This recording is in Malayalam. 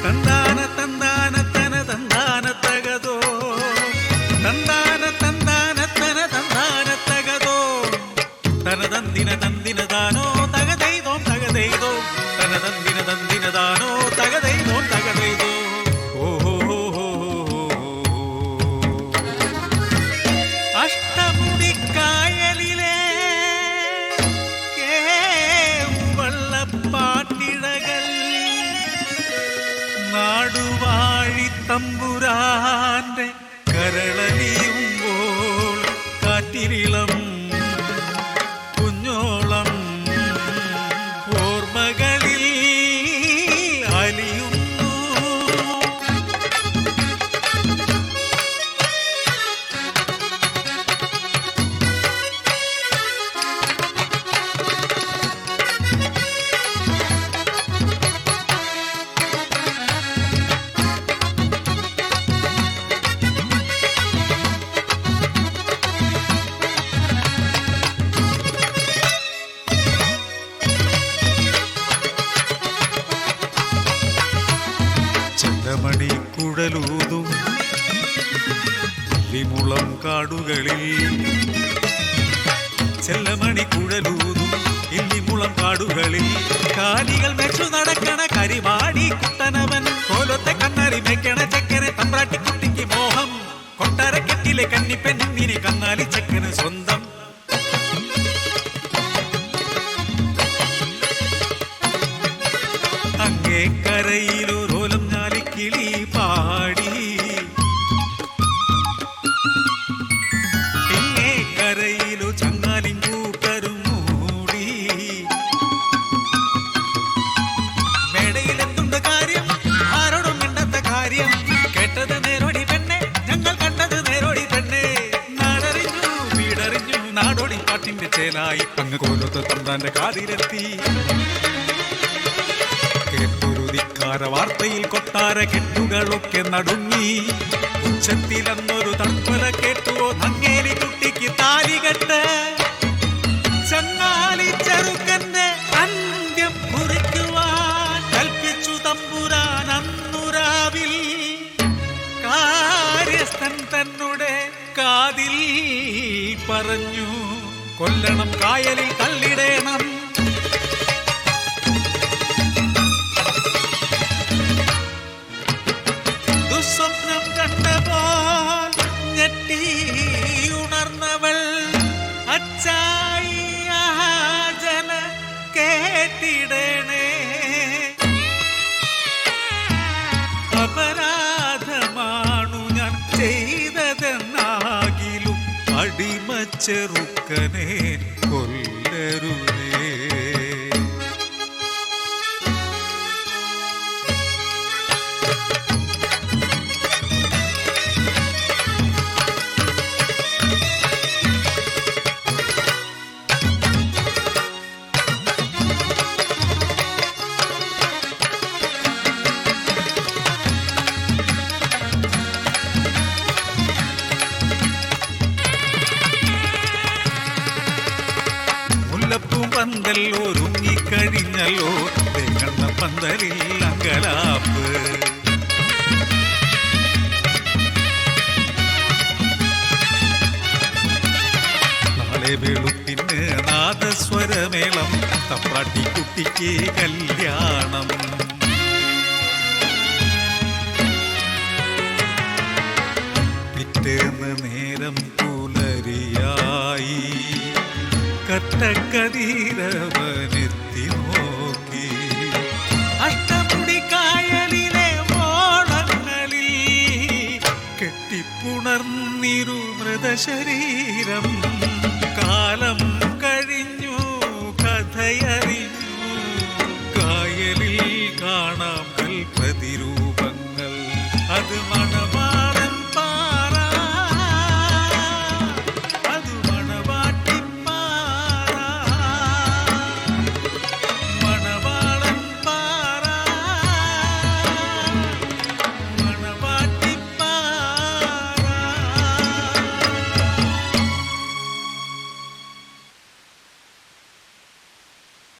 തന്താന തന്താന തന തന്താന തകതോ തന്താന തന്താന തന തന്താന തകതോ തന തന്ദിന തന്ദിന ദാനോ തകതൈതോ തകതൈതോ തന തന്ദിന തന്ദിന ദാനോ തകതൈതോ തകതൈതോ. അഷ്ടമുടിക്കായലിലെ വള്ളപ്പാട്ടിഴകൾ നാടുവാഴി തമ്പുരാന്റെ കരളലിയുമ്പോൾ കാറ്റിരിളം കുഞ്ഞോളം ഓർമ്മകളിൽ അലിയുന്നു. ചെല്ലമണി കുഴലൂതും ഇല്ലിമുളം കാടുകളിൽ ചെല്ലമണി കുഴലൂതും ഇല്ലിമുളം കാടുകളിൽ കാലികൾ മെച്ചു നടക്കണ കരിമാടി കുട്ടനവൻ കോലത്തെ കണ്ണാരി മെക്കണ ചെക്കനെ തമ്പ്രാട്ടിക്കുട്ടിക്ക് മോഹം കൊട്ടാരക്കെട്ടിലെ കന്നിപ്പെണ്ണിനെ കന്നാലി ചെക്കന് സ്വന്തം. അങ്ങേ കരയിലൊരോലം ഞാലിക്കിളി പാടി ഇങ്ങേ കരയിലോ ചങ്ങാലിൻ കൂട്ടരും മൂടി. മേടയിലെന്തുണ്ട് കാര്യം ആരോടും മിണ്ടാത്ത കാര്യം കേട്ടത് നേരോടി പെണ്ണെ ഞങ്ങൾ കണ്ടത് നേരോടി പെണ്ണെ. നാടറിഞ്ഞു വീടറിഞ്ഞു നാടോടി പാട്ടിന്റെ ചേലായി അങ്ങ് കോലത്തെ തമ്പ്രാന്റെ കാതിലെത്തി. വാർത്തയിൽ കൊട്ടാര കെട്ടുകളൊക്കെ നടുങ്ങി ഉച്ചത്തിലെന്നൊരു തർപ്പല കേട്ടുവോ നങ്ങേലി കുട്ടിക്ക് താലികെട്ട്. ചങ്ങാലി ചെറുക്കന്റെ അന്ത്യം കുറിക്കുവാൻ കൽപ്പിച്ചു തമ്പുരാൻ അന്നുരാവിൽ. കാര്യസ്ഥൻ തന്നുടെ കാതിൽ പറഞ്ഞു കൊല്ലണം കായലിൽ തള്ളിടേണം. സ്വപ്നം കണ്ടപ്പോൾ ഞെട്ടിയുണർന്നവൾ അച്ചായിയാചന കേട്ടിടണേ. അപരാധമാണു ഞാൻ ചെയ്തതെന്നാകിലും അടിമച്ചെറുക്കനെ കൊല്ലരുതേ. പന്തൽ ഒരുങ്ങിക്കഴിഞ്ഞല്ലോ തേങ്ങുന്ന പന്തലിൽ അങ്കലാപ്പ്. നാളെ വെളുപ്പിന് നാദസ്വരമേളം തമ്പ്രാട്ടിക്കുട്ടിക്ക് കല്യാണം. പിറ്റേന്ന് നേരം പുലരിയായി കട്ടക്കതീരവനെത്തി നോക്കി. അഷ്ടമുടിക്കായലിലെ ഓളങ്ങളിൽ കെട്ടിപ്പുണർന്നിരു മൃതശരീരം.